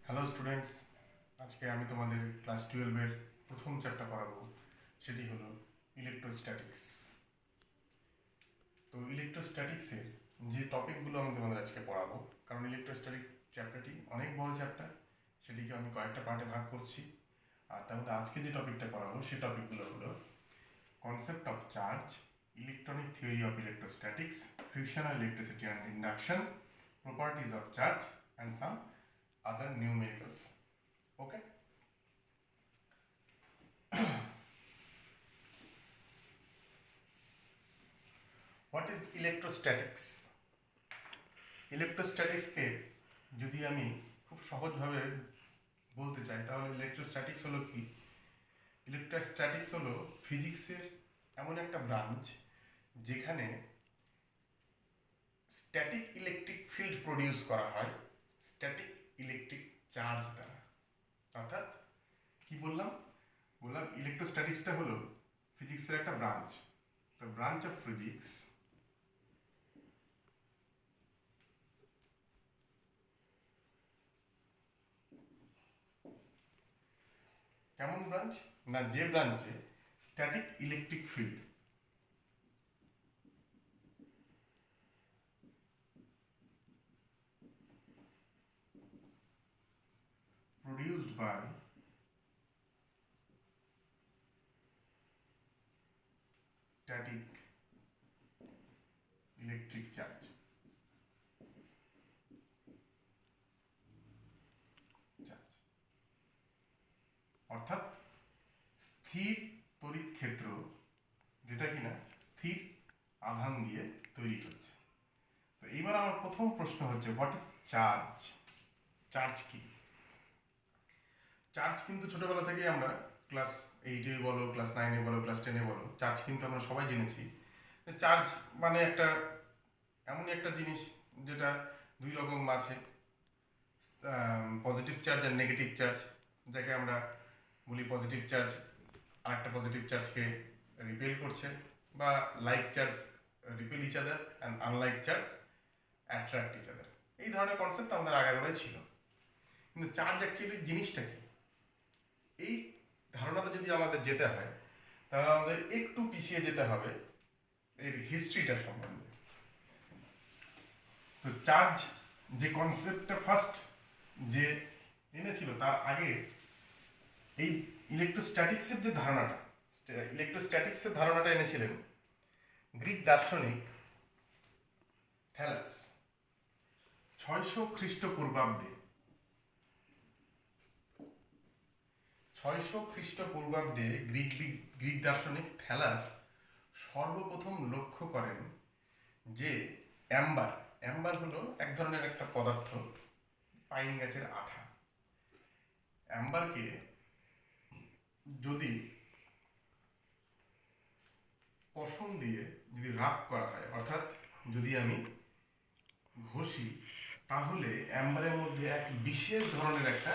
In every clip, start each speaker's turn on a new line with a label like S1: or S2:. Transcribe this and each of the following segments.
S1: Hello students, আজকে আমি তোমাদের ক্লাস 12-এর প্রথম চ্যাপ্টার পড়াবো। সেটি হলো ইলেকট্রোস্ট্যাটিক্স। তো ইলেকট্রোস্ট্যাটিক্সের যে টপিকগুলো আমি তোমাদের আজকে পড়াবো, কারণ ইলেকট্রোস্ট্যাটিক চ্যাপ্টারটি অনেক বড় চ্যাপ্টার, সেটিকে আমি কয়েকটা পার্টে ভাগ করছি। আর তার মধ্যে আজকে যে টপিকটা পড়াবো সেই টপিকগুলো হলো concept of charge, electronic theory of electrostatics, frictional electricity and induction, properties of charge and some other numericals. Okay, what is electrostatics? ইলেকট্রোস্ট্যাটিক্সকে যদি আমি খুব সহজভাবে বলতে চাই তাহলে ইলেকট্রোস্ট্যাটিক্স হলো কি? ইলেকট্রোস্ট্যাটিক্স হলো ফিজিক্সের এমন একটা ব্রাঞ্চ যেখানে স্ট্যাটিক ইলেকট্রিক ফিল্ড প্রডিউস করা হয় স্ট্যাটিক ইলেকট্রিক চার্জ দ্বারা। অর্থাৎ কি বললাম? ইলেকট্রোস্ট্যাটিক্সটা হলো ফিজিক্সের একটা branch. The branch of physics কেমন ব্রাঞ্চ? না, যে ব্রাঞ্চে static electric field produced by static electric charge। অর্থাৎ স্থির তড়িৎ ক্ষেত্র, যেটা কিনা স্থির আধান দিয়ে তৈরি হচ্ছে। তো এইবার আমার প্রথম প্রশ্ন হচ্ছে, হোয়াট ইজ চার্জ? চার্জ কি? চার্জ কিন্তু ছোটবেলা থেকেই আমরা ক্লাস 8-এ বলো, ক্লাস 9-এ বলো, ক্লাস 10-এ বলো, চার্জ কিন্তু আমরা সবাই জেনেছি। চার্জ মানে একটা এমনই একটা জিনিস যেটা দুই রকম আছে, পজিটিভ চার্জ আর নেগেটিভ চার্জ। যাকে আমরা বলি পজিটিভ চার্জ আরেকটা পজিটিভ চার্জকে রিপেল করছে, বা like charge repel each other and unlike charge attract each other. এই ধরনের কনসেপ্ট আমাদের আগাগোড়াই ছিল। কিন্তু চার্জ অ্যাকচুয়ালি জিনিসটা কি, এই ধারণাটা যদি আমাদের যেতে হয় তাহলে আমাদের একটু পিছিয়ে যেতে হবে এর হিস্ট্রিটা সম্বন্ধে। তো চার্জ যে কনসেপ্টটা ফার্স্ট যে এনেছিল, তার আগে এই ইলেকট্রোস্ট্যাটিক্সের যে ধারণাটা, ইলেকট্রোস্ট্যাটিক্সের ধারণাটা এনেছিলেন গ্রিক দার্শনিক থ্যালাস 600 খ্রিস্টপূর্বাব্দে। 600 খ্রিস্টপূর্বাব্দে গ্রিক দার্শনিক থ্যালাস সর্বপ্রথম লক্ষ্য করেন যে অ্যাম্বার, অ্যাম্বার হলো এক ধরনের একটা পদার্থ, পাইন গাছের আঠা। অ্যাম্বারকে যদি পশম দিয়ে যদি রাব করা হয়, অর্থাৎ যদি আমি ঘষি, তাহলে অ্যাম্বারের মধ্যে এক বিশেষ ধরনের একটা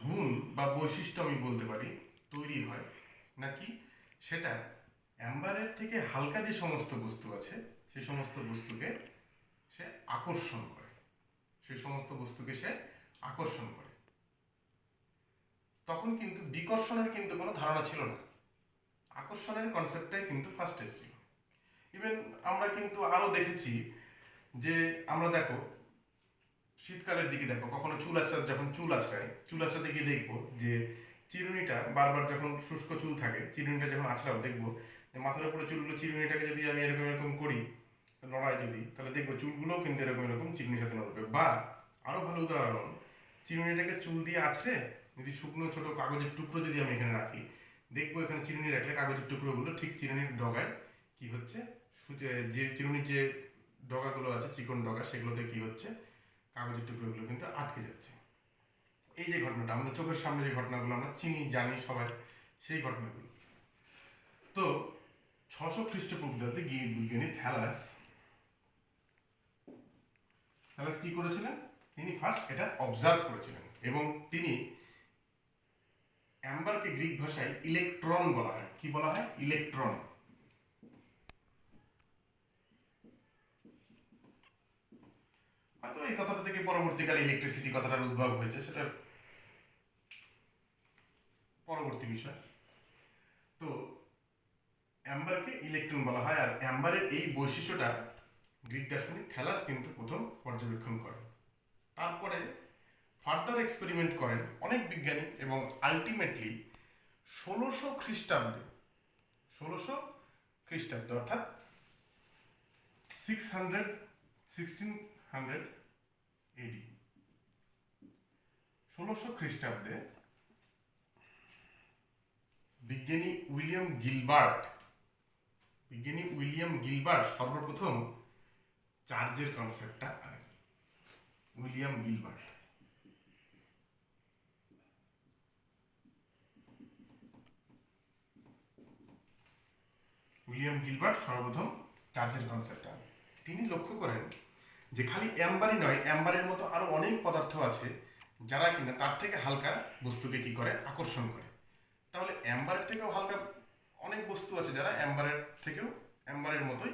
S1: গুণ বা বৈশিষ্ট্য আমি বলতে পারি তৈরি হয়। নাকি সেটা অ্যাম্বারের থেকে হালকা যে সমস্ত বস্তু আছে সেই সমস্ত বস্তুকে সে আকর্ষণ করে, সেই সমস্ত বস্তুকে সে আকর্ষণ করে। তখন কিন্তু বিকর্ষণের কিন্তু কোনো ধারণা ছিল না, আকর্ষণের কনসেপ্টটাই কিন্তু ফার্স্ট এসেছিল। ইভেন আমরা কিন্তু আরও দেখেছি যে, আমরা দেখো শীতকালের দিকে দেখো, কখনো চুল আঁচড়া, যখন চুল আঁচড়াতে গিয়ে দেখবো যে চিরুনিটা বারবার, যখন শুষ্ক চুল থাকে চিরুনিটা যখন আঁচড়াবো দেখবো যে মাথার উপরে চুলগুলো, চিরুনিটাকে যদি আমি এরকম এরকম করি, নড়াই যদি, তাহলে দেখবো চুলগুলোও কিন্তু এরকম এরকম চিরুনির সাথে নড়বে। বা আরও ভালো উদাহরণ, চিরুনিটাকে চুল দিয়ে আঁচড়ে যদি শুকনো ছোটো কাগজের টুকরো যদি আমি এখানে রাখি, দেখবো এখানে চিরুনি রাখলে কাগজের টুকরোগুলো ঠিক চিরুনির ডগায় কি হচ্ছে, যে চিরুনির যে ডগাগুলো আছে, চিকন ডগা, সেগুলোতে কি হচ্ছে, কাগজের টুকরোগুলো কিন্তু আটকে যাচ্ছে। এই যে ঘটনাটা আমাদের চোখের সামনে, যে ঘটনাগুলো আমরা চিনি জানি সবাই, সেই ঘটনাগুলো। তো 600 খ্রিস্টপূর্বাব্দে বিজ্ঞানী থ্যালাস কি করেছিলেন? তিনি ফার্স্ট এটা অবজার্ভ করেছিলেন, এবং তিনি অ্যাম্বারকে গ্রিক ভাষায় ইলেকট্রন বলা হয়। কি বলা হয়? ইলেকট্রন। হয়তো এই কথাটা থেকে পরবর্তীকালে ইলেকট্রিসিটি কথাটার উদ্ভব হয়েছে, সেটা পরবর্তী বিষয়। তো অ্যাম্বারকে ইলেকট্রন বলা হয়, আর অ্যাম্বারের এই বৈশিষ্ট্যটা গ্রিক দার্শনিক থ্যালাস কিন্তু প্রথম পর্যবেক্ষণ করেন। তারপরে ফার্দার এক্সপেরিমেন্ট করেন অনেক বিজ্ঞানী, এবং আলটিমেটলি 1600 খ্রিস্টাব্দে অর্থাৎ 1600 এডি 1600 খ্রিস্টাব্দে বিজ্ঞানী উইলিয়াম গিলবার্ট সর্বপ্রথম চার্জের কনসেপ্টটা আনেন। উইলিয়াম গিলবার্ট সর্বপ্রথম চার্জের কনসেপ্টটা আনেন। তিনি লক্ষ্য করেন যে খালি অ্যাম্বারই নয়, অ্যাম্বারের মতো আরো অনেক পদার্থ আছে যারা কিনা তার থেকে হালকা বস্তুকে কি করে, আকর্ষণ করে। তাহলে অ্যাম্বারের থেকেও হালকা অনেক বস্তু আছে যারা অ্যাম্বারের মতোই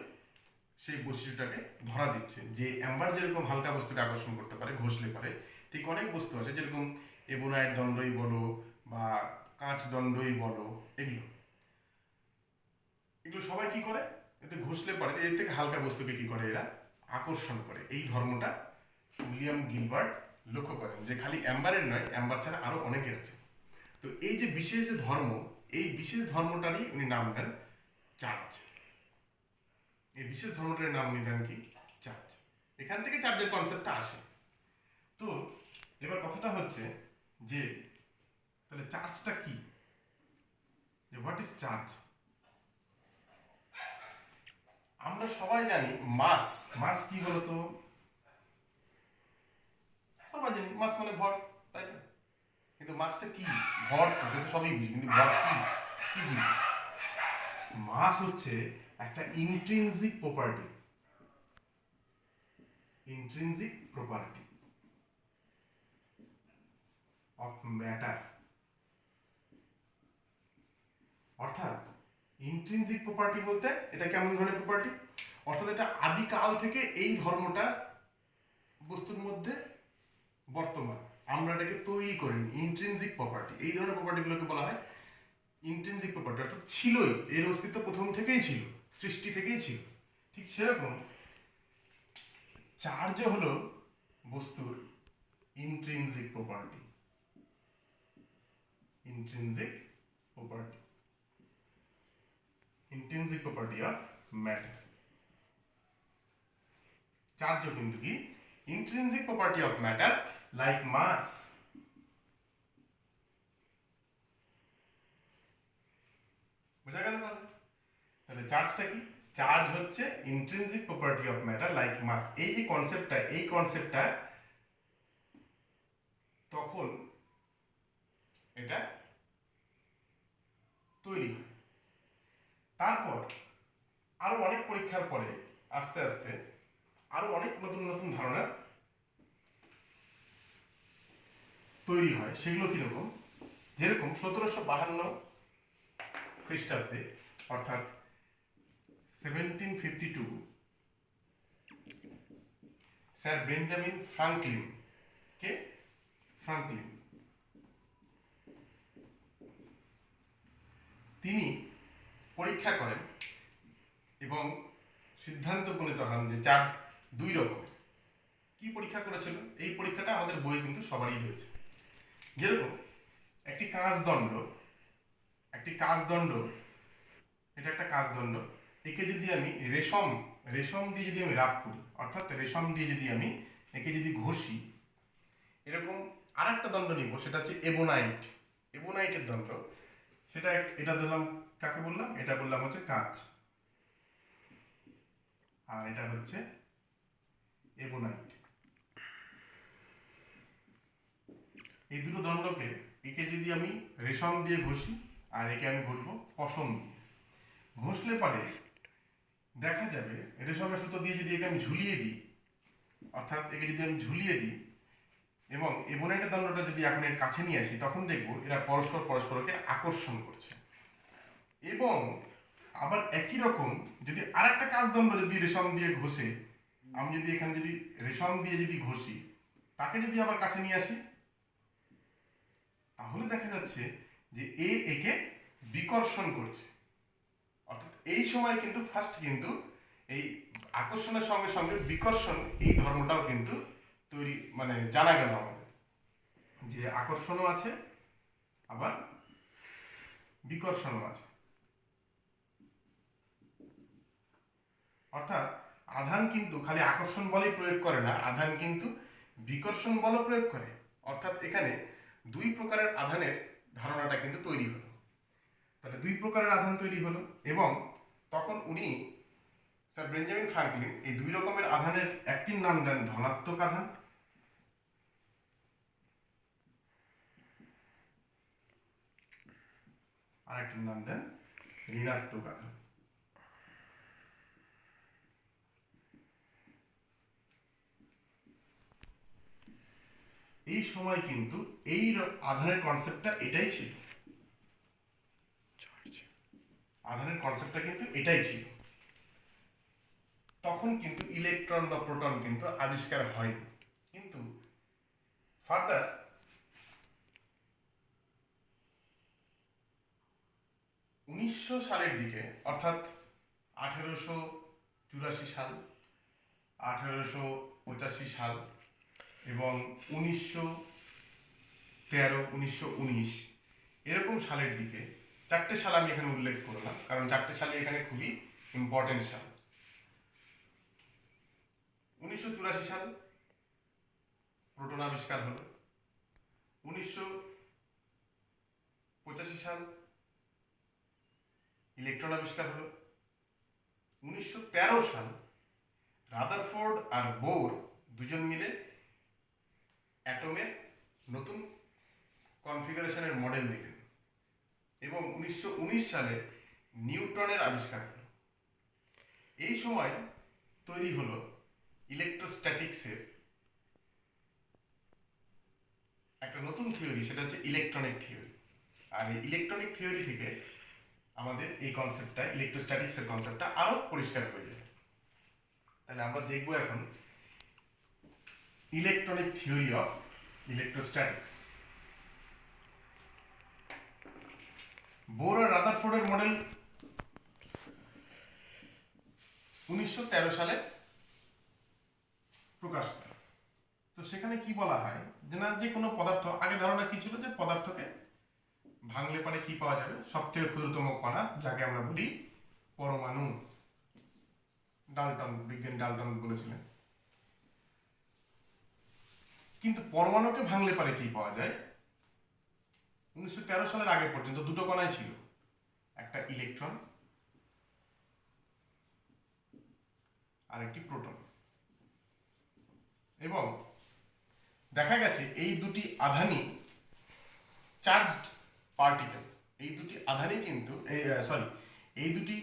S1: সেই বৈশিষ্ট্যটাকে ধরা দিচ্ছে, যে অ্যাম্বার যেরকম হালকা বস্তুকে আকর্ষণ করতে পারে, ঘষলে পারে, ঠিক অনেক বস্তু আছে যেরকম এবোনাইট দণ্ডই বলো বা কাঁচ দণ্ডই বলো, এগুলো সবাই কি করে, এতে ঘষলে পারে, এর থেকে হালকা বস্তুকে কি করে, এরা আকর্ষণ করে। এই ধর্মটা উইলিয়াম গিলবার্ট লক্ষ্য করেন যে খালি অ্যাম্বারের নয়, অ্যাম্বার ছাড়া আরো অনেকের আছে। তো এই যে বিশেষ ধর্ম, এই বিশেষ ধর্মটারই উনি নাম দেন চার্জ। এই বিশেষ ধর্মটার নাম উনি দেন কি, চার্জ। এখান থেকে চার্জের কনসেপ্টটা আসে। তো এবার কথাটা হচ্ছে যে তাহলে চার্জটা কি, যে হোয়াট ইজ চার্জ। আমরা সবাই জানি মাস কি বলতো, সবাই জানি মাস মানে ভর, তাই তো? কিন্তু মাসটা কি, ভর তো সে তো সবই বুঝি, কিন্তু ভর কি জিনিস? মাস হচ্ছে একটা ইন্ট্রিনজিক প্রপার্টি অফ ম্যাটার। অর্থাৎ ইন্ট্রিনজিক প্রপার্টি বলতে এটা কেমন ধরনের প্রপার্টি, অর্থাৎ এটা আদিকাল থেকে এই ধর্মটা বস্তুর মধ্যে বর্তমান, আমরা এটাকে তৈরি করি ইন্ট্রিনজিক প্রপার্টি। এই ধরনের প্রপার্টিগুলোকে বলা হয় ইন্ট্রিনজিক প্রপার্টি, অর্থাৎ ছিলই, এর অস্তিত্ব প্রথম থেকেই ছিল, সৃষ্টি থেকেই ছিল। ঠিক সেরকম চার্জ হলো বস্তুর ইন্ট্রিনজিক প্রপার্টি অফ ম্যাটার। চার্জও কিন্তু কি intrinsic property of matter like mass. বোঝা গেল কথা? তাহলে চার্জটা কি, চার্জ হচ্ছে intrinsic property of matter like mass. এই যে কনসেপ্টটা তখন এটা তৈরি হয়। তারপর আরো অনেক পরীক্ষার পরে আস্তে আস্তে আরো অনেক নতুন ধারণা তৈরি হয়। সেগুলো কিরকম, যেরকম 1752 খ্রিস্টাব্দে অর্থাৎ 1752 স্যার বেঞ্জামিন ফ্রাঙ্কলিন তিনি পরীক্ষা করেন এবং সিদ্ধান্ত উপনীত হন যে চার্জ দুই রকমের। কি পরীক্ষা করেছিল, এই পরীক্ষাটা আমাদের বই কিন্তু সবারই রয়েছে। যেরকম একটি কাঁচদণ্ড, এটা একটা কাঁচদণ্ড, একে যদি আমি রেশম দিয়ে যদি আমি রাগ করি, অর্থাৎ রেশম দিয়ে যদি আমি একে যদি ঘষি, এরকম আর একটা দণ্ড নিব, সেটা হচ্ছে এবোনাইটের দণ্ড। এটা দিলাম, কাকে বললাম, এটা বললাম হচ্ছে কাঁচ, আর এটা হচ্ছে এবোনাইট। এই দুটো দণ্ডকে, একে যদি আমি রেশম দিয়ে ঘষি আর একে আমি ঘষবো পশম দিয়ে, ঘষলে পরে দেখা যাবে রেশমের সুতো দিয়ে যদি একে আমি ঝুলিয়ে দিই, অর্থাৎ একে যদি আমি ঝুলিয়ে দিই এবং এবোনাইটের দণ্ডটা যদি এখন এর কাছে নিয়ে আসি, তখন দেখবো এরা পরস্পরকে আকর্ষণ করছে। এবং আবার একই রকম যদি আরেকটা কাঁচদণ্ড যদি রেশম দিয়ে ঘষে আমি যদি এখানে যদি রেশম দিয়ে যদি ঘষি, তাকে যদি আবার কাছে নিয়ে আসি, তাহলে দেখা যাচ্ছে যে একে বিকর্ষণ করছে। অর্থাৎ এই সময় কিন্তু ফার্স্ট কিন্তু এই আকর্ষণের সঙ্গে সঙ্গে বিকর্ষণ এই ধর্মটাও কিন্তু তৈরি মানে জানা গেল আমাদের, যে আকর্ষণও আছে আবার বিকর্ষণও আছে। অর্থাৎ আধান কিন্তু খালি আকর্ষণ বলেই প্রয়োগ করে না, আধান কিন্তু বিকর্ষণ বলও প্রয়োগ করে। অর্থাৎ এখানে দুই প্রকারের আধানের ধারণাটা কিন্তু তৈরি হলো। তাহলে দুই প্রকারের আধান তৈরি হলো, এবং তখন উনি স্যার বেঞ্জামিন ফ্রাঙ্কলিন এই দুই রকমের আধানের একটির নাম দেন ধনাত্মক আধান, আর একটির নাম দেন ঋণাত্মক আধান। এই সময় কিন্তু এই আধানের কনসেপ্টটা এটাই ছিল, আধানের কনসেপ্টটা কিন্তু এটাই ছিল। তখন কিন্তু ইলেকট্রন বা প্রোটন কিন্তু আবিষ্কার হয়নি। কিন্তু ফার্দার 1900 সালের দিকে, অর্থাৎ 1884 সাল, 1885 সাল এবং 1913, 1919 এরকম সালের দিকে, চারটে সাল আমি এখানে উল্লেখ করলাম কারণ চারটে সালে এখানে খুবই ইম্পর্টেন্ট সাল। 1984 সাল প্রোটন আবিষ্কার হলো, 1985 সাল ইলেকট্রন আবিষ্কার হলো, 1913 সাল রাদারফোর্ড আর বোর দুজন মিলে অ্যাটমের নতুন কনফিগারেশনের মডেল দিলেন, এবং 1919 সালে নিউটনের আবিষ্কার হলো। এই সময় তৈরি হলো ইলেকট্রোস্ট্যাটিক্সের একটা নতুন থিওরি, সেটা হচ্ছে ইলেকট্রনিক থিওরি। আর এই ইলেকট্রনিক থিওরি থেকে আমাদের এই কনসেপ্টটা, ইলেকট্রোস্ট্যাটিক্সের কনসেপ্টটা আরো পরিষ্কার হয়ে যায়। তাহলে আমরা দেখব এখন electronic theory of electrostatics. Bohr আর রাদারফোর্ডের মডেল 1913 সালে প্রকাশ পায়। তো সেখানে কি বলা হয় যে না, যে কোনো পদার্থ, আগে ধারণা কি ছিল যে পদার্থকে ভাঙলে পরে কি পাওয়া যাবে, সব থেকে ক্ষুদ্রতম কণা, যাকে আমরা বলি পরমাণু। ডাল্টন, বিজ্ঞানী ডাল্টন বলেছিলেন। কিন্তু পরমাণুকে ভাঙলে পরে কি পাওয়া যায়? 1913 সালের আগে পর্যন্ত দুটো কণাই ছিল, একটা ইলেকট্রন আর একটি প্রোটন। এবং দেখা গেছে এই দুটি আধানই চার্জড পার্টিকেল, এই দুটি আধানই কিন্তু এই দুটি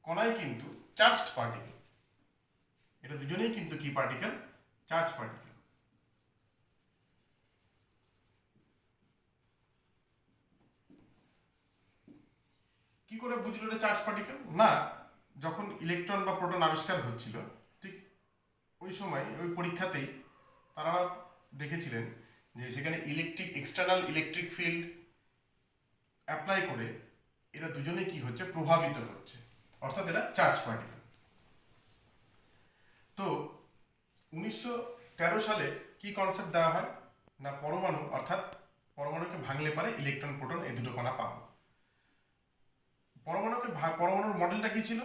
S1: কণাই কিন্তু চার্জড পার্টিকেল। এটা দুজনেই কিন্তু কি পার্টিকেল? Charge particle. কি করে বুঝলো এটা চার্জ পার্টিকেল? না, যখন ইলেকট্রন বা প্রোটন আবিষ্কার হচ্ছিল, ঠিক ওই সময় ওই পরীক্ষাতেই তারা দেখেছিলেন যে সেখানে এক্সটার্নাল ইলেকট্রিক ফিল্ড অ্যাপ্লাই করে এরা দুজনেই কি হচ্ছে? প্রভাবিত হচ্ছে, অর্থাৎ এরা চার্জ পার্টিকেল। তো 1913 সালে কি কনসেপ্ট দেওয়া হয় না, পরমাণু, অর্থাৎ পরমাণুকে ভাঙলে পারে ইলেকট্রন প্রোটন এই দুটো কণা পাবো। পরমাণুর মডেলটা কি ছিল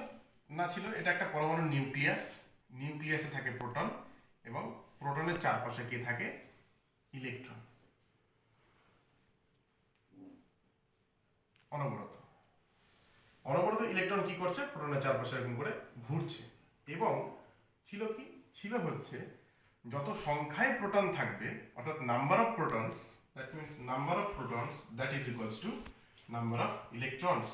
S1: না, ছিল এটা একটা পরমাণুর নিউক্লিয়াস, নিউক্লিয়াসে থাকে প্রোটন এবং প্রোটনের চারপাশে কি থাকে? ইলেকট্রন। অনবরত ইলেকট্রন কি করছে? প্রোটনের চারপাশে এরকম করে ঘুরছে। এবং ছিল কি? ছিল হচ্ছে যত সংখ্যায় প্রোটন থাকবে, অর্থাৎ number of protons, that means number of protons that is equals two number of electrons,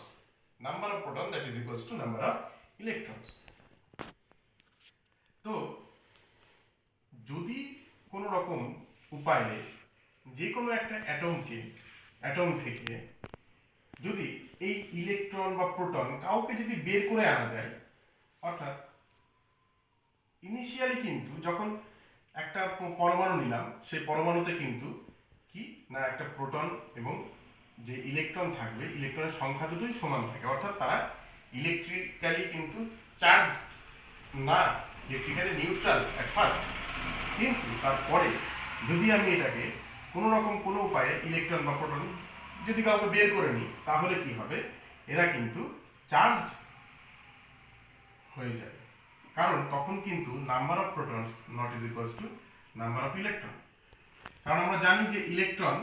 S1: number of proton that is equals two number of electrons. তো যদি কোনো রকম উপায়ে যে কোনো একটা অ্যাটম থেকে যদি এই ইলেকট্রন বা প্রোটন কাউকে যদি বের করে আনা যায়, অর্থাৎ ইনিশিয়ালি কিন্তু যখন একটা পরমাণু নিলাম, সেই পরমাণুতে কিন্তু কি না একটা প্রোটন এবং যে ইলেকট্রন থাকবে, ইলেকট্রনের সংখ্যা দুটোই সমান থাকে, অর্থাৎ তারা ইলেকট্রিক্যালি কিন্তু চার্জ না, ইলেকট্রিক্যালি নিউট্রাল অ্যাট ফার্স্ট। কিন্তু তারপরে যদি আমি এটাকে কোনো রকম কোনো উপায়ে ইলেকট্রন বা প্রোটন যদি কাউকে বের করে নিই, তাহলে কি হবে, এরা কিন্তু চার্জড হয়ে যাবে, কারণ তখন কিন্তু number of protons not is equals two number of electron. কারণ আমরা জানি যে ইলেকট্রন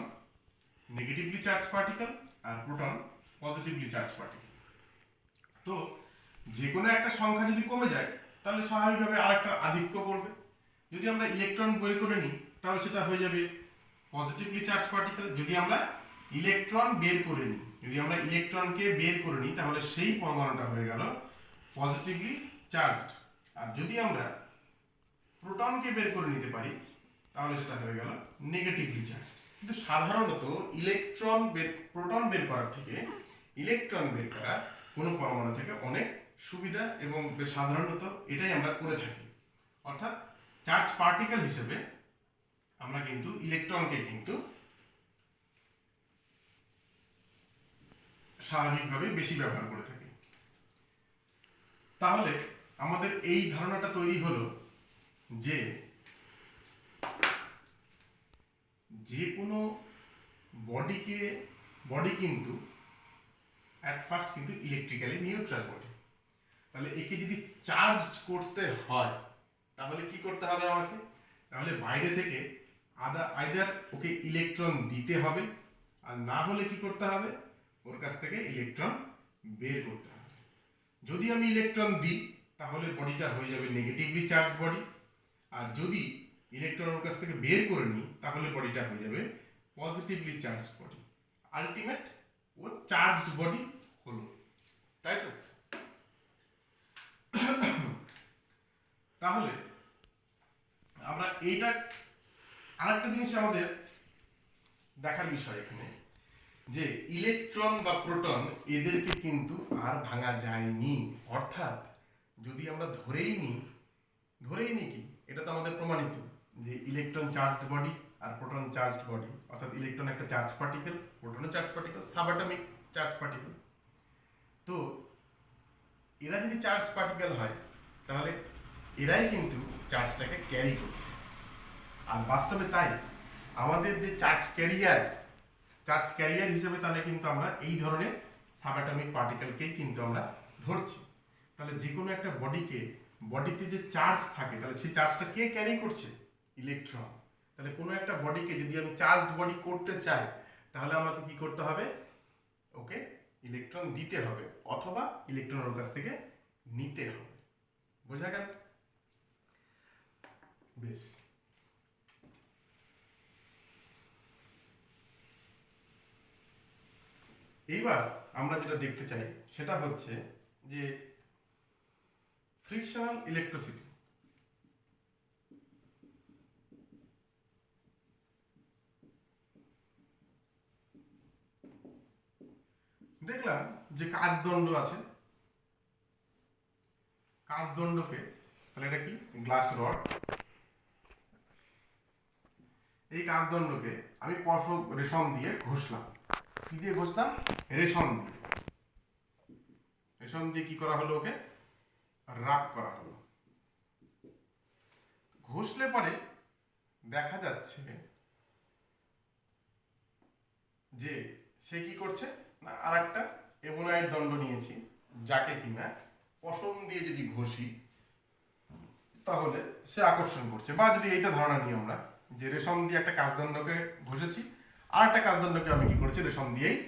S1: নেগেটিভলি চার্জ পার্টিকেল আর প্রোটন পজিটিভলি চার্জ পার্টিকেল। তো যে কোনো একটা সংখ্যা যদি কমে যায়, তাহলে স্বাভাবিকভাবে আরেকটা আধিক্য পড়বে। যদি আমরা ইলেকট্রন বের করে নিই, তাহলে সেটা হয়ে যাবে পজিটিভলি চার্জ পার্টিকেল। যদি আমরা ইলেকট্রন বের করে নিই, যদি আমরা ইলেকট্রনকে বের করে নিই, তাহলে সেই পরমাণুটা হয়ে গেল পজিটিভলি চার্জড। আর যদি আমরা প্রোটনকে বের করে নিতে পারি, তাহলে সেটা হয়ে গেল নেগেটিভলি চার্জড। কিন্তু সাধারণত প্রোটন বের করার থেকে ইলেকট্রন বের করা কোনো পরমাণু থেকে অনেক সুবিধা, এবং সাধারণত এটাই আমরা করে থাকি। অর্থাৎ চার্জ পার্টিকেল হিসেবে আমরা কিন্তু ইলেকট্রনকে কিন্তু স্বাভাবিকভাবে বেশি ব্যবহার করে থাকি। তাহলে আমাদের এই ধারণাটা তৈরি হলো যে যে কোনো বডি কিন্তু অ্যাট ফার্স্ট কিন্তু ইলেকট্রিক্যালি নিউট্রাল বডি। তাহলে একে যদি চার্জ করতে হয়, তাহলে কি করতে হবে আমাকে, তাহলে বাইরে থেকে আইদার ওকে ইলেকট্রন দিতে হবে, আর না হলে কি করতে হবে, ওর কাছ থেকে ইলেকট্রন বের করতে হবে। যদি আমি ইলেকট্রন দিই, তাহলে বডিটা হয়ে যাবে নেগেটিভলি চার্জ বডি, আর যদি ইলেকট্রন ওর কাছ থেকে বের করে নিই, তাহলে বডিটা হয়ে যাবে পজিটিভলি চার্জ বডি। আলটিমেট ও চার্জড বডি হলো, তাই তো? তাহলে আমরা এইটা আরেকটা জিনিস আমাদের দেখার বিষয় এখানে, যে ইলেকট্রন বা প্রোটন এদেরকে কিন্তু আর ভাঙা যায়নি। অর্থাৎ যদি আমরা ধরেই নিই কি, এটা তো আমাদের প্রমাণিত যে ইলেকট্রন চার্জড বডি আর প্রোটন চার্জড বডি, অর্থাৎ ইলেকট্রন একটা চার্জ পার্টিকেল, প্রোটনও charge particle, subatomic charge particle. তো এরা যদি চার্জ পার্টিকেল হয়, তাহলে এরাই কিন্তু চার্জটাকে ক্যারি করছে। আর বাস্তবে তাই, আমাদের যে চার্জ ক্যারিয়ার হিসেবে তাহলে কিন্তু আমরা এই ধরনের সাবঅ্যাটমিক পার্টিকেলকেই কিন্তু আমরা ধরছি। তাহলে যে কোনো একটা বডিতে যে চার্জ থাকে, তাহলে সেই চার্জটা কে ক্যারি করছে, ইলেকট্রন। তাহলে কোনো একটা বডিকে যদি আমি চার্জড বডি করতে চাই, তাহলে আমাকে কি করতে হবে, ওকে ইলেকট্রন দিতে হবে, অথবা ইলেকট্রন ওর কাছ থেকে নিতে হবে। বোঝা গেল? বেশ, এইবার আমরা যেটা দেখতে চাই সেটা হচ্ছে যে ফ্রিকশনাল ইলেকট্রিসিটি। দেখলাম যে কাচদণ্ড আছে, কাচদণ্ডকে, তাহলে এটা কি, গ্লাস রড। এই কাচদণ্ডকে আমি রেশম দিয়ে ঘষলাম। কি দিয়ে ঘষলাম? রেশম দিয়ে কি করা হলো, ওকে রাব করা হলো। ঘষলে পরে দেখা যাচ্ছে যে সে কি করছে না, আর একটা এবোনাইট দণ্ড নিয়েছি, যাকে কিনা পশম দিয়ে যদি ঘষি, তাহলে সে আকর্ষণ করছে। বা যদি এইটা ধারণা নিই আমরা, যে রেশম দিয়ে একটা কাচদণ্ডকে ঘষেছি, আর একটা কাচদণ্ডকে আমি কি করেছি, রেশম দিয়েই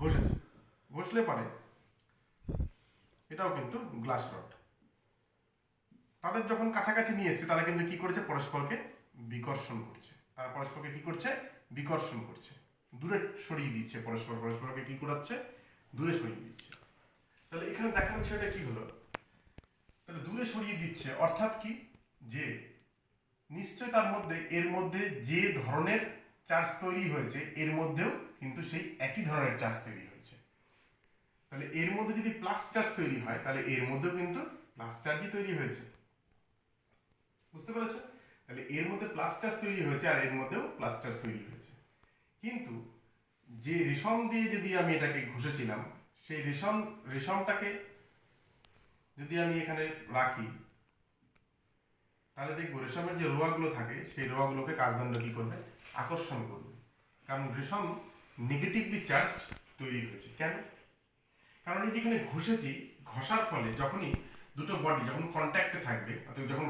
S1: ঘষেছি। ঘষলে পারে এটাও কিন্তু গ্লাস রড। তাদের যখন কাছাকাছি নিয়ে এসছে, তারা কিন্তু কি করেছে, পরস্পরকে বিকর্ষণ করছে। তারা পরস্পরকে কি করছে, বিকর্ষণ করছে, দূরে সরিয়ে দিচ্ছে, পরস্পরকে কি করাচ্ছে, দূরে সরিয়ে দিচ্ছে। তাহলে এখানে দেখার বিষয়টা কি হলো, তাহলে দূরে সরিয়ে দিচ্ছে অর্থাৎ কি, যে নিশ্চয় এর মধ্যে যে ধরনের চার্জ তৈরি হয়েছে, এর মধ্যেও কিন্তু সেই একই ধরনের চার্জ তৈরি হয়েছে। তাহলে এর মধ্যে যদি প্লাস চার্জ তৈরি হয়, তাহলে এর মধ্যেও কিন্তু প্লাস চার্জই তৈরি হয়েছে। বুঝতে পেরেছো? তাহলে এর মধ্যে প্লাস চার্জ তৈরি হয়েছে আর এর মধ্যেও প্লাস চার্জ তৈরি হয়েছে, কিন্তু যে রেশম দিয়ে যদি আমি এটাকে ঘষেছিলাম, সেই রেশমটাকে যদি আমি এখানে রাখি, তাহলে দেখবো রেশমের যে রোয়াগুলো থাকে সেই রোয়াগুলোকে কাজদণ্ড কি করবে? আকর্ষণ করবে। কারণ রেশম নেগেটিভলি চার্জ তৈরি হয়েছে। কেন? কারণ এই যেখানে ঘষেছি, ঘষার ফলে যখনই দুটো বডি যখন কন্ট্যাক্টে থাকবে, অর্থাৎ যখন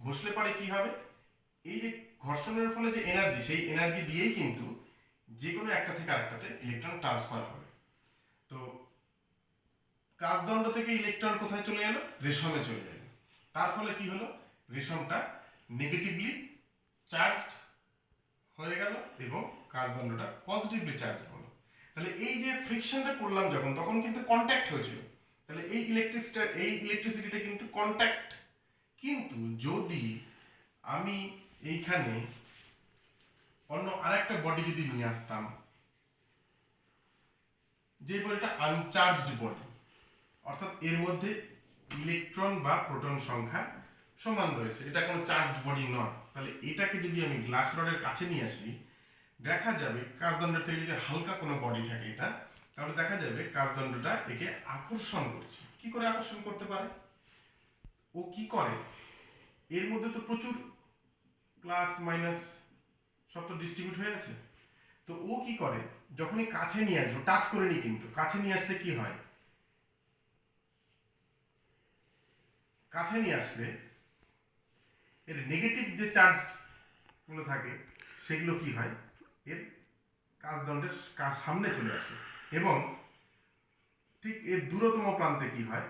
S1: ঘষলে পরে কি হবে? এই যে ঘর্ষণের ফলে যে এনার্জি, সেই এনার্জি দিয়েই কিন্তু যে কোনো একটা থেকে আরেকটাতে ইলেকট্রন ট্রান্সফার হবে। তো কাজদণ্ড থেকে ইলেকট্রন কোথায় চলে এলো? রেশমে চলে এলো। তার ফলে কি হলো? রেশমটা নেগেটিভলি চার্জড হয়ে গেল এবং কাজদণ্ডটা পজিটিভলি চার্জ হলো। তাহলে এই যে ফ্রিকশনটা করলাম যখন, তখন কিন্তু কন্ট্যাক্ট হয়েছিল। তাহলে এই ইলেকট্রিসিটিটা কিন্তু কন্ট্যাক্ট। কিন্তু যদি আমি এইখানে অন্য আরেকটা বডি যদি নিয়ে আসতাম, যে বডিটা আনচার্জড বডি, অর্থাৎ এর মধ্যে ইলেকট্রন বা প্রোটন সংখ্যা সমান রয়েছে, এটা কোনো চার্জড বডি নয়, তাহলে এটাকে যদি আমি গ্লাস রডের কাছে নিয়ে আসি, দেখা যাবে কাজদণ্ডের থেকে যদি হালকা কোনো বডি থাকে এটা, তাহলে দেখা যাবে কাজদণ্ডটা একে আকর্ষণ করছে। কি করে আকর্ষণ করতে পারে? ও কি করে? এর মধ্যে তো প্রচুর প্লাস মাইনাস সব তো ডিস্ট্রিবিউট হয়ে আছে। তো ও কি করে? যখনই কাছে নিয়ে আসবো, টাচ করে নি, কিন্তু কাছে নিয়ে আসলে কি হয়? কাছে নিয়ে আসলে এর নেগেটিভ যে চার্জ গুলো থাকে সেগুলো কি হয়? এর কাজদণ্ডের সামনে চলে আসে এবং ঠিক এর দূরতম প্রান্তে কি হয়?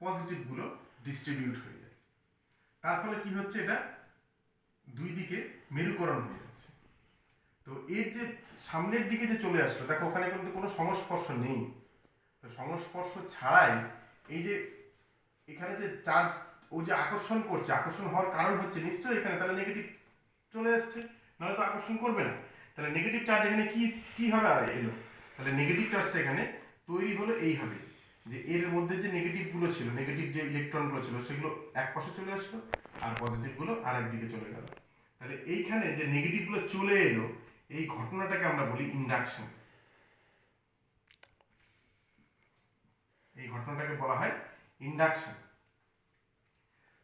S1: পজিটিভ গুলো ডিস্ট্রিবিউট হয়ে যায়। তার ফলে কি হচ্ছে? এটা দুই দিকে মেরুকরণ হয়ে যাচ্ছে। তো এর যে সামনের দিকে যে চলে আসলো, দেখো ওখানে কিন্তু কোনো সংস্পর্শ নেই। তো সংস্পর্শ ছাড়াই এই যে এখানে যে চার্জ ও যে আকর্ষণ করছে, আকর্ষণ হওয়ার কারণ হচ্ছে নিশ্চয়ই এখানে তাহলে নেগেটিভ চলে আসছে, নাহলে তো আকর্ষণ করবে না। তাহলে নেগেটিভ চার্জ এখানে কি কি হবে? আর এলো, তাহলে নেগেটিভ চার্জটা এখানে তৈরি হলো এইভাবে, যে এর মধ্যে যে নেগেটিভ গুলো ছিল, নেগেটিভ যে ইলেকট্রন গুলো ছিল, সেগুলো এক পাশে চলে আসলো আর পজিটিভ গুলো আরেক দিকে চলে গেল। তাহলে এইখানে যে নেগেটিভ গুলো চলে এলো, এই ঘটনাটাকে আমরা বলি ইন্ডাকশন। এই ঘটনাটাকে বলা হয় ইন্ডাকশন।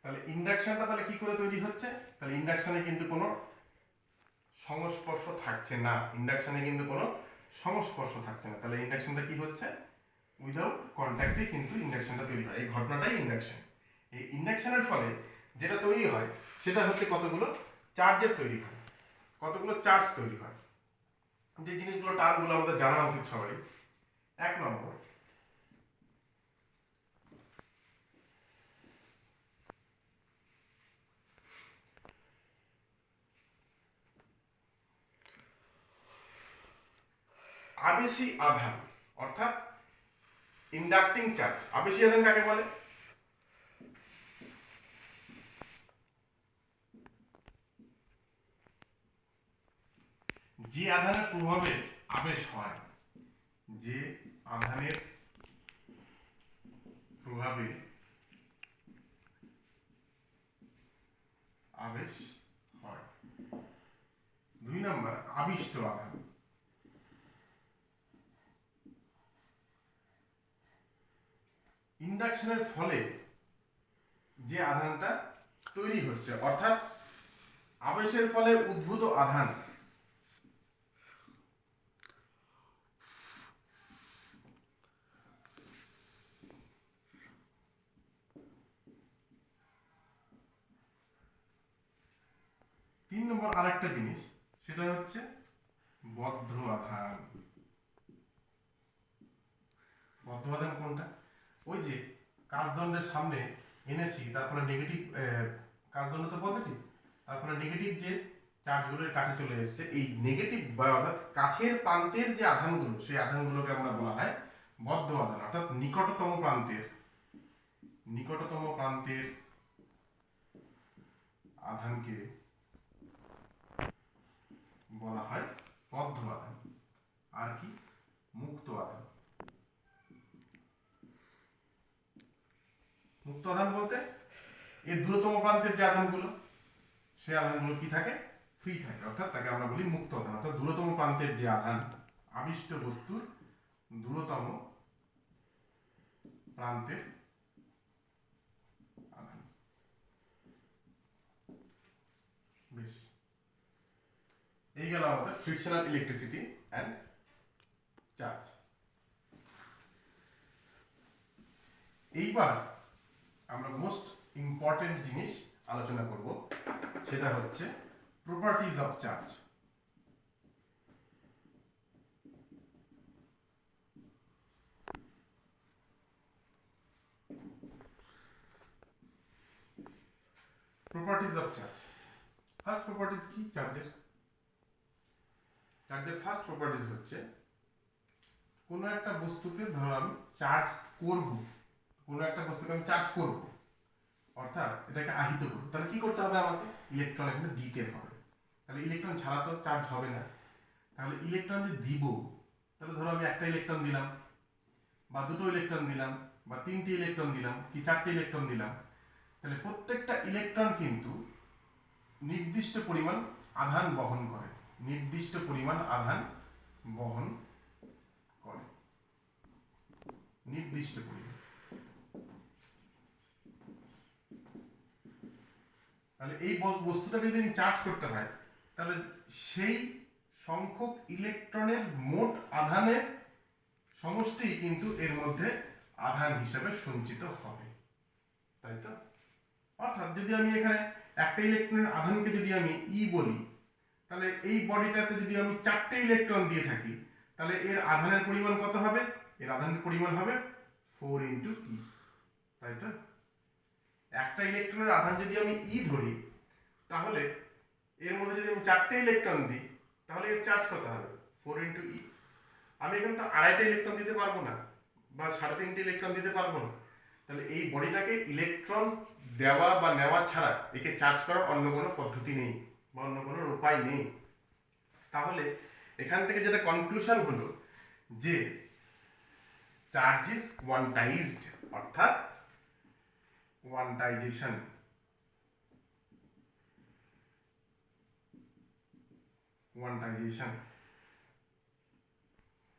S1: তাহলে ইন্ডাকশনটা তাহলে কি করে তৈরি হচ্ছে? তাহলে ইন্ডাকশনে কিন্তু কোনো সংস্পর্শ থাকছে না, ইন্ডাকশনে কিন্তু কোনো সংস্পর্শ থাকছে না। তাহলে ইন্ডাকশনটা কি হচ্ছে? উইদাউট কন্ট্যাক্টে কিন্তু ইন্ডাকশনটা তৈরি হয়। এই ঘটনাটাই ইন্ডাকশন। এই ইন্ডাকশনের ফলে যেটা তৈরি হয় সেটা হচ্ছে কতগুলো চার্জের তৈরি হয়, কতগুলো চার্জ তৈরি হয়। যে জিনিসগুলো টার্মগুলো আমাদের জানা উচিত সবাই। 1 নম্বর, আবেশী আধান অর্থাৎ ইন্ডাক্টিং চার্জ। আবেশী আধান কাকে বলে? যে আধানের প্রভাবে আবেশ হয়, যে আধানের প্রভাবে আবেশ হয়। 2 নম্বর, আবিষ্ট আধান। ইন্ডাকশনের ফলে যে আধানটা তৈরি হচ্ছে, অর্থাৎ আবেশের ফলে উদ্ভূত আধান। তিন নম্বর আরেকটা জিনিস, সেটা হচ্ছে বদ্ধ আধান। বদ্ধ আধান কোনটা? ওই যে কাজদণ্ডের সামনে এনেছি, তারপরে নেগেটিভ, কাজদণ্ড তো পজিটিভ, তারপরে নেগেটিভ যে চার্জগুলোর কাছে চলে এসেছে, এই নেগেটিভ বা অর্থাৎ কাছের প্রান্তের যে আধানগুলো, সেই আধানগুলোকে আমরা বলা হয় বদ্ধ আধান। অর্থাৎ নিকটতম প্রান্তের আধানকে বলা হয় বদ্ধ আধান। আর কি? মুক্ত আধান। মুক্ত আধান বলতে প্রান্তের যে আধানগুলো, সেই আধানগুলো কি থাকে, ফ্রি থাকে, অর্থাৎ তাকে আমরা বলি মুক্ত আধান। অর্থাৎ দূরতম প্রান্তের যে আধান, আবিষ্ট বস্তুর দূরতম প্রান্তের আধান। বেশ, এই গেল আমাদের ফ্রিকশনাল ইলেকট্রিসিটি অ্যান্ড চার্জ। এইবার আমরা মোস্ট ইম্পর্টেন্ট জিনিস আলোচনা করব, সেটা হচ্ছে properties of charge. Properties of charge, first properties কি চার্জের? চার্জের ফার্স্ট প্রপার্টিজ হচ্ছে, কোনো একটা বস্তুকে ধরো আমি চার্জ করব, কোনো একটা বস্তুকে আমি চার্জ করব, অর্থাৎ এটাকে আহিত করব, তাহলে কি করতে হবে, আমাকে ইলেকট্রন এখানে দিতে হবে। তাহলে ইলেকট্রন ছাড়া তো চার্জ হবে না। তাহলে ইলেকট্রন যে দিব, তাহলে ধরো আমি একটা ইলেকট্রন দিলাম, বা দুটো ইলেকট্রন দিলাম, বা তিনটে ইলেকট্রন দিলাম, কি চারটে ইলেকট্রন দিলাম, তাহলে প্রত্যেকটা ইলেকট্রন কিন্তু নির্দিষ্ট পরিমাণ আধান বহন করে, নির্দিষ্ট পরিমাণ আধান বহন করে, নির্দিষ্ট পরিমাণ। তাহলে এই বস্তুটাকে যদি চার্জ করতে হয়, তাহলে সেই সংখ্যক ইলেকট্রনের মোট আধানের সমষ্টি কিন্তু এর মধ্যে আধান হিসেবে সঞ্চিত হবে, তাই তো? অর্থাৎ যদি আমি এখানে একটা ইলেকট্রনের আধানকে যদি আমি ই বলি, তাহলে এই বডিটাতে যদি আমি চারটে ইলেকট্রন দিয়ে থাকি, তাহলে এর আধানের পরিমাণ কত হবে? এর আধানের পরিমাণ হবে 4 × E, তাই তো? একটা ইলেকট্রনের আধান যদি আমি ই ধরি, তাহলে এর মধ্যে যদি আমি চারটে ইলেকট্রন দিই, তাহলে এর চার্জ কত হবে? 4 × E। আমি এখানে তো আড়াইটা ইলেকট্রন দিতে পারবো না, বা 3.5 ইলেকট্রন দিতে পারবো না। তাহলে এই বডিটাকে ইলেকট্রন দেওয়া বা নেওয়া ছাড়া একে চার্জ করার অন্য কোনো পদ্ধতি নেই, বা অন্য কোনো উপায় নেই। তাহলে এখান থেকে যেটা কনক্লুশন হলো যে চার্জ ইজ কোয়ান্টাইজড, অর্থাৎ কোয়ান্টাইজেশন।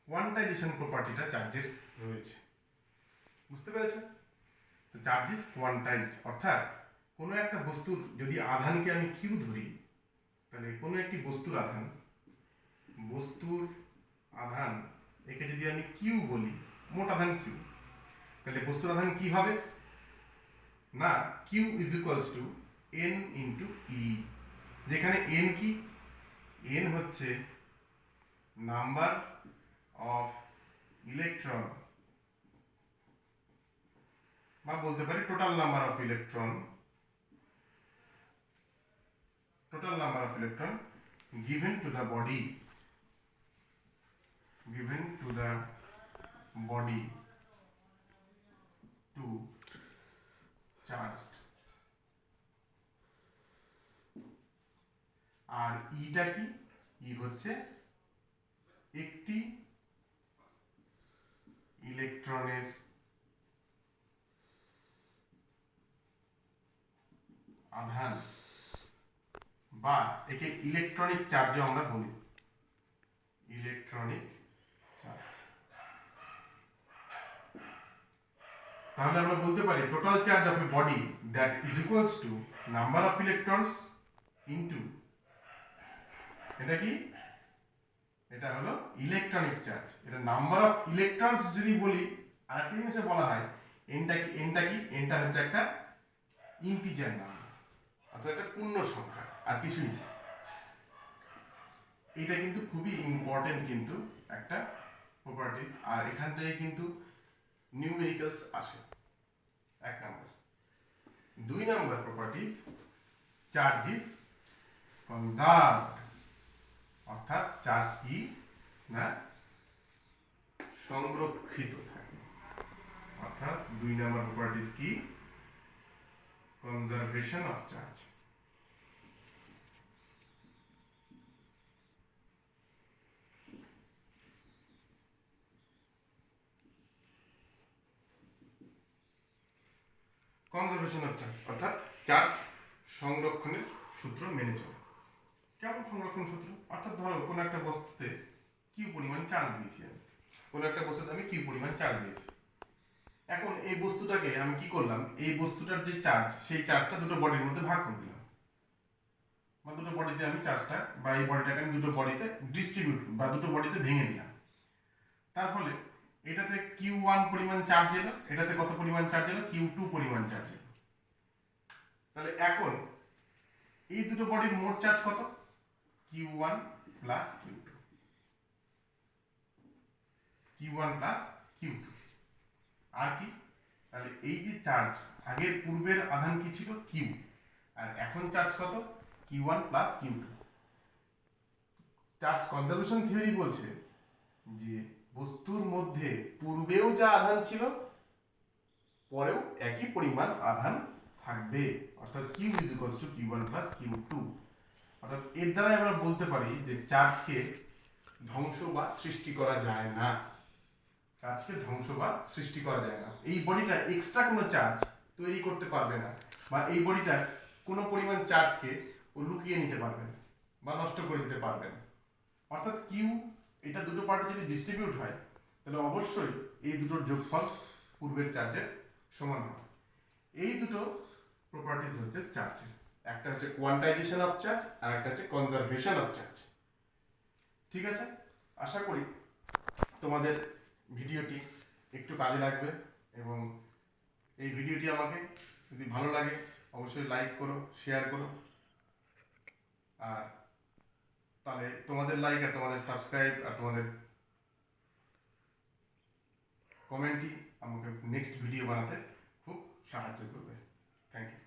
S1: কোয়ান্টাইজেশন প্রপার্টিটা চার্জের রয়েছে, বুঝতে পেরেছো? তো চার্জ ইজ কোয়ান্টাইজড, অর্থাৎ কোনো একটা বস্তুর যদি আধানকে আমি কিউ ধরি, তাহলে কোনো একটি বস্তুর আধান একে যদি আমি কিউ বলি, মোট আধান কিউ, তাহলে বস্তুর আধান কি হবে না, Q is equals to N into E, যেখানে এন কি, এন হচ্ছে নাম্বার অফ ইলেকট্রন, বা বলতে পারি total number of electron, given to the body to charged। আর ইটা কি, ই হচ্ছে একটি ইলেকট্রনের আধান, বা একে ইলেকট্রনিক চার্জও আমরা বলি, ইলেকট্রনিক চার্জ। তাহলে আমরা বলতে পারি total charge of A body that is equals two number of electrons into, এটা কি, এটা হলো ইলেকট্রনিক চার্জ। এটা নাম্বার অফ ইলেকট্রনস যদি বলি, আরেকটা জিনিসে বলা হয় এনটা কি, এনটা হচ্ছে একটা ইন্টিজার নাম্বার, অর্থাৎ একটা পূর্ণ সংখ্যা, আর কিছুই না। এটা কিন্তু খুবই ইম্পর্টেন্ট কিন্তু একটা প্রপার্টিজ, আর এখান থেকে কিন্তু নিউমেরিক্যালস আসে, 1 number. 2 number properties, charge is conserved, অর্থাৎ চার্জ কি না সংরক্ষিত থাকে, অর্থাৎ 2 নাম্বার প্রপার্টিজ কি, conservation of charge. Conservation of charge অর্থাৎ চার্জ সংরক্ষণের সূত্র মেনে চলে। কেমন সংরক্ষণ সূত্র? অর্থাৎ ধরো কোনো একটা বস্তুতে কিউ পরিমাণ চার্জ দিয়েছি আমি, কোনো একটা বস্তুতে আমি কিউ পরিমাণ চার্জ দিয়েছি। এখন এই বস্তুটাকে আমি কি করলাম, এই বস্তুটার যে চার্জ, সেই চার্জটা দুটো বডির মধ্যে ভাগ করে দিলাম, বা দুটো বডিতে আমি চার্জটা বা এই বডিটাকে আমি দুটো বডিতে ডিস্ট্রিবিউট বা দুটো বডিতে ভেঙে দিলাম। তার ফলে এটাতে Q1 পরিমাণ চার্জ এলো, এটাতে কত পরিমাণ চার্জ এলো? Q2 পরিমাণ চার্জ এলো। তাহলে এখন এই দুটো বডির মোট চার্জ কত? Q1 plus Q2, Q1 plus Q2। আর কি? তাহলে এই যে চার্জ, আগের পূর্বের আধান কি ছিল? Q, আর এখন চার্জ কত? Q1 plus Q2। Charge conservation theory বলছে যে বস্তুর মধ্যে পূর্বেও যা আধান ছিল পরেও একই পরিমাণ আধান থাকবে, অর্থাৎ Q is equals two Q1 plus Q2। অর্থাৎ এর দ্বারা আমরা বলতে পারি যে চার্জকে ধ্বংস বা সৃষ্টি করা যায় না, চার্জকে ধ্বংস বা সৃষ্টি করা যায় না। এই বডিটা এক্সট্রা কোনো চার্জ তৈরি করতে পারবে না, বা এই বডিটা কোনো পরিমাণ চার্জকে ও লুকিয়ে নিতে পারবে না বা নষ্ট করে দিতে পারবে না। অর্থাৎ কিউ, এটা দুটো পার্টে যদি ডিস্ট্রিবিউট হয় তাহলে অবশ্যই এই দুটোর যোগফল পূর্বের চার্জের সমান হবে। এই দুটো প্রপার্টিজ হচ্ছে চার্জের, একটা হচ্ছে কোয়ান্টাইজেশন অফ চার্জ আর একটা হচ্ছে কনজারভেশন অফ চার্জ। ঠিক আছে, আশা করি তোমাদের ভিডিওটি একটু কাজে লাগবে, এবং এই ভিডিওটি আমাকে যদি ভালো লাগে অবশ্যই লাইক করো, শেয়ার করো। আর তাহলে তোমাদের লাইক আর তোমাদের সাবস্ক্রাইব আর তোমাদের কমেন্টই আমাকে নেক্সট ভিডিও বানাতে খুব সাহায্য করবে। Thank you.